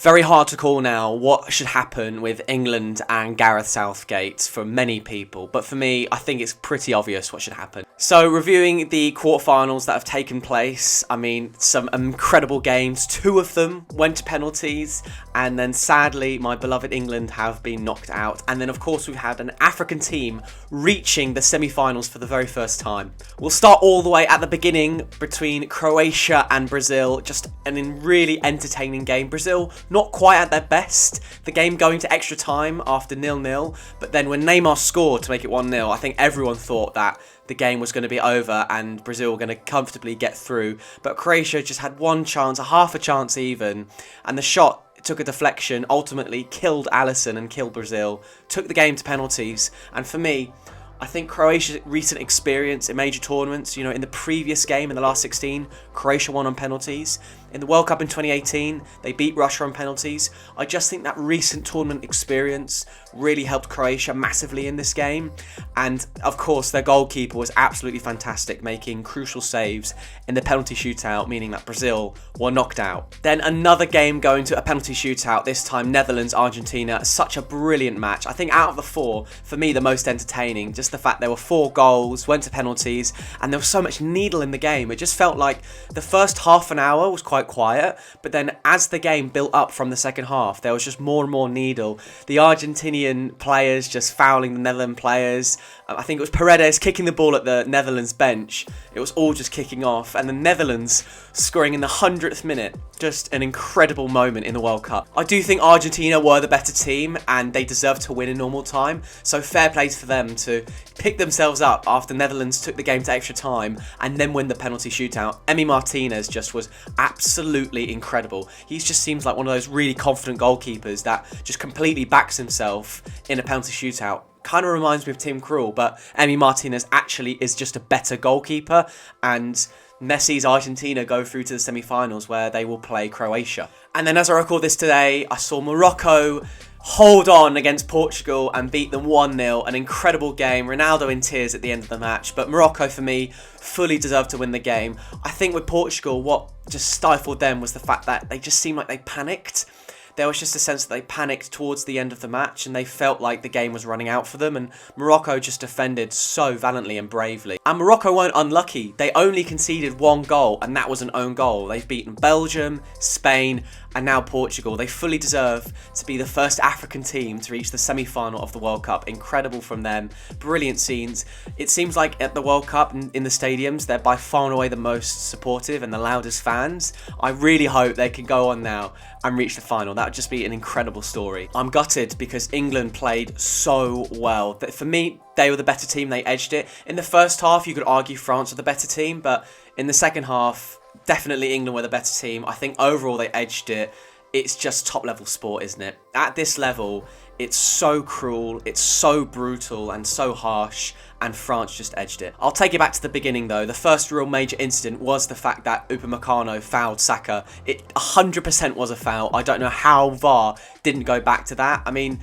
Very hard to call now what should happen with England and Gareth Southgate for many people, but for me, I think it's pretty obvious what should happen. So, reviewing the quarterfinals that have taken place, I mean, some incredible games. 2 of them went to penalties, and then sadly, my beloved England have been knocked out. And then, of course, we've had an African team reaching the semi-finals for the very first time. We'll start all the way at the beginning between Croatia and Brazil. Just an really entertaining game. Brazil not quite at their best. The game going to extra time after 0-0, but then when Neymar scored to make it 1-0, I think everyone thought that the game was going to be over and Brazil were going to comfortably get through. But Croatia just had one chance, a half a chance even, and the shot took a deflection, ultimately killed Alisson and killed Brazil, took the game to penalties. And for me, I think Croatia's recent experience in major tournaments, you know, in the previous game, in the last 16, Croatia won on penalties. In the World Cup in 2018, they beat Russia on penalties. I just think that recent tournament experience really helped Croatia massively in this game. And of course, their goalkeeper was absolutely fantastic, making crucial saves in the penalty shootout, meaning that Brazil were knocked out. Then another game going to a penalty shootout, this time Netherlands-Argentina. Such a brilliant match. I think out of the 4, for me, the most entertaining. Just the fact there were 4 goals, went to penalties, and there was so much needle in the game. It just felt like the first half an hour was quite quiet, but then as the game built up from the second half, there was just more and more needle. The Argentinian players just fouling the Netherlands players. I think it was Paredes kicking the ball at the Netherlands bench. It was all just kicking off, and the Netherlands scoring in the 100th minute. Just an incredible moment in the World Cup. I do think Argentina were the better team and they deserved to win in normal time, so fair play for them to pick themselves up after Netherlands took the game to extra time and then win the penalty shootout. Emi Martinez just was absolutely incredible. He just seems like one of those really confident goalkeepers that just completely backs himself in a penalty shootout. Kind of reminds me of Tim Krul, but Emi Martinez actually is just a better goalkeeper, and Messi's Argentina go through to the semi-finals where they will play Croatia. And then as I record this today, I saw Morocco hold on against Portugal and beat them 1-0. An incredible game. Ronaldo in tears at the end of the match. But Morocco, for me, fully deserved to win the game. I think with Portugal, what just stifled them was the fact that they just seemed like they panicked. There was just a sense that they panicked towards the end of the match and they felt like the game was running out for them, and Morocco just defended so valiantly and bravely. And Morocco weren't unlucky. They only conceded 1 goal, and that was an own goal. They've beaten Belgium, Spain, and now Portugal. They fully deserve to be the first African team to reach the semi-final of the World Cup. Incredible from them. Brilliant scenes. It seems like at the World Cup in the stadiums, they're by far and away the most supportive and the loudest fans. I really hope they can go on now and reach the final. That would just be an incredible story. I'm gutted because England played so well. For me, they were the better team. They edged it. In the first half, you could argue France were the better team, but in the second half, definitely England were the better team. I think overall they edged it. It's just top level sport, isn't it? At this level, it's so cruel, it's so brutal and so harsh, and France just edged it. I'll take it back to the beginning though. The first real major incident was the fact that Upamecano fouled Saka. It 100% was a foul. I don't know how VAR didn't go back to that. I mean,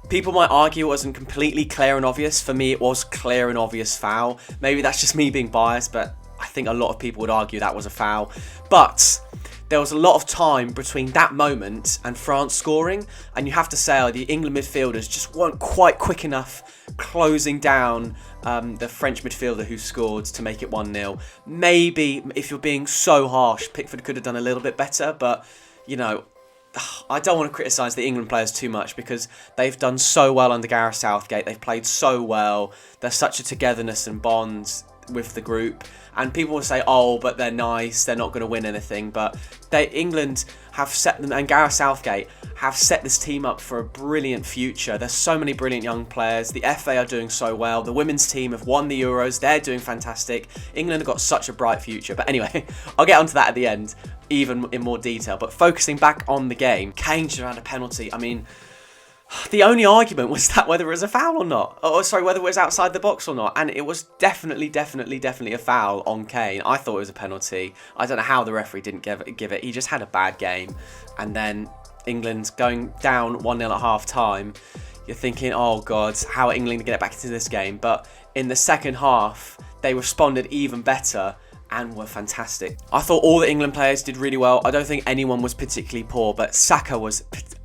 people might argue it wasn't completely clear and obvious. For me, it was clear and obvious foul. Maybe that's just me being biased, but I think a lot of people would argue that was a foul. But there was a lot of time between that moment and France scoring, and you have to say the England midfielders just weren't quite quick enough closing down the French midfielder who scored to make it 1-0. Maybe, if you're being so harsh, Pickford could have done a little bit better, but, you know, I don't want to criticise the England players too much because they've done so well under Gareth Southgate. They've played so well. There's such a togetherness and bond with the group, and people will say, oh, but they're nice, they're not going to win anything, but England have set them, and Gareth Southgate have set this team up for a brilliant future. There's so many brilliant young players. The FA are doing so well. The women's team have won the Euros. They're doing fantastic. England have got such a bright future. But anyway, I'll get onto that at the end, even in more detail. But focusing back on the game, Kane should have had a penalty. I mean, the only argument was that whether it was a foul or not. Whether it was outside the box or not. And it was definitely a foul on Kane. I thought it was a penalty. I don't know how the referee didn't give it. He just had a bad game. And then England going down 1-0 at half time. You're thinking, oh God, how are England going to get back into this game? But in the second half, they responded even better. and were fantastic. I thought all the England players did really well. I don't think anyone was particularly poor, but Saka was,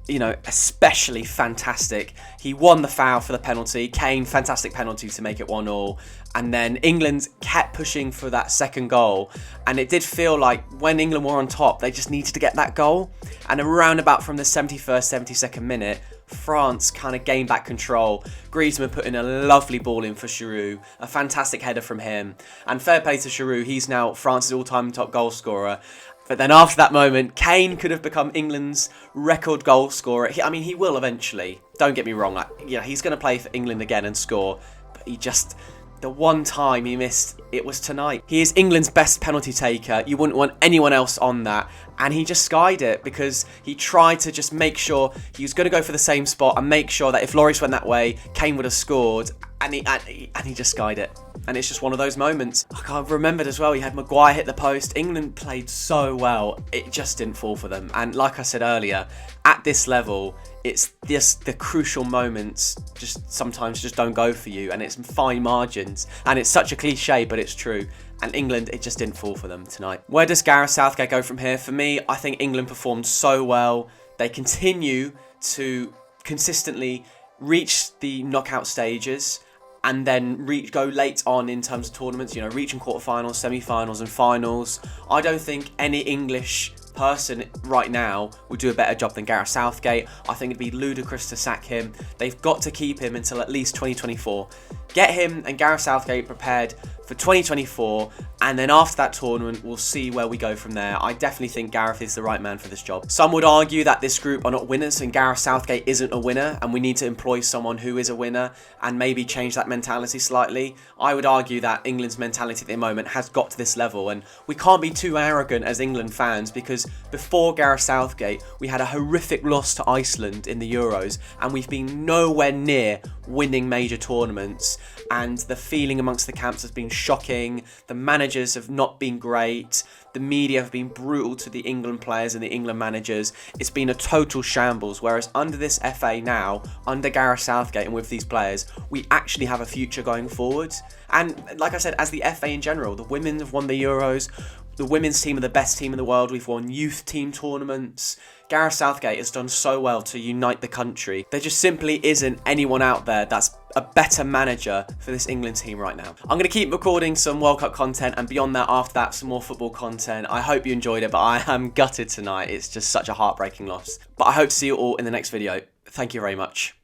you know, especially fantastic. He won the foul for the penalty. Kane, fantastic penalty to make it 1-1. And then England kept pushing for that second goal. And it did feel like when England were on top, they just needed to get that goal. And around about from the 71st, 72nd minute, France kind of gained back control. Griezmann put in a lovely ball in for Giroud, a fantastic header from him. And fair play to Giroud, he's now France's all-time top goal scorer. But then after that moment, Kane could have become England's record goal scorer. I mean, he will eventually. Don't get me wrong. He's going to play for England again and score. But he just... the one time he missed, it was tonight. He is England's best penalty taker. You wouldn't want anyone else on that. And he just skied it because he tried to just make sure he was going to go for the same spot and make sure that if Lloris went that way, Kane would have scored. And he just skied it. And it's just one of those moments. I've remembered as well, he had Maguire hit the post. England played so well. It just didn't fall for them. And like I said earlier, at this level, it's just the crucial moments just sometimes just don't go for you. And it's fine margins. And it's such a cliche, but it's true. And England, it just didn't fall for them tonight. Where does Gareth Southgate go from here? For me, I think England performed so well. They continue to consistently reach the knockout stages and then go late on in terms of tournaments, you know, reaching quarterfinals, semi-finals and finals. I don't think any English person right now would do a better job than Gareth Southgate. I think it'd be ludicrous to sack him. They've got to keep him until at least 2024. Get him and Gareth Southgate prepared for 2024, and then after that tournament, we'll see where we go from there. I definitely think Gareth is the right man for this job. Some would argue that this group are not winners and Gareth Southgate isn't a winner, and we need to employ someone who is a winner and maybe change that mentality slightly. I would argue that England's mentality at the moment has got to this level, and we can't be too arrogant as England fans because before Gareth Southgate, we had a horrific loss to Iceland in the Euros, and we've been nowhere near winning major tournaments, and the feeling amongst the camps has been shocking. The managers have not been great. The media have been brutal to the England players and the England managers. It's been a total shambles, whereas under this FA now, under Gareth Southgate and with these players, we actually have a future going forward. And like I said, as the FA in general, the women have won the Euros. The women's team are the best team in the world. We've won youth team tournaments. Gareth Southgate has done so well to unite the country. There just simply isn't anyone out there that's a better manager for this England team right now. I'm going to keep recording some World Cup content, and beyond that, after that, some more football content. I hope you enjoyed it, but I am gutted tonight. It's just such a heartbreaking loss. But I hope to see you all in the next video. Thank you very much.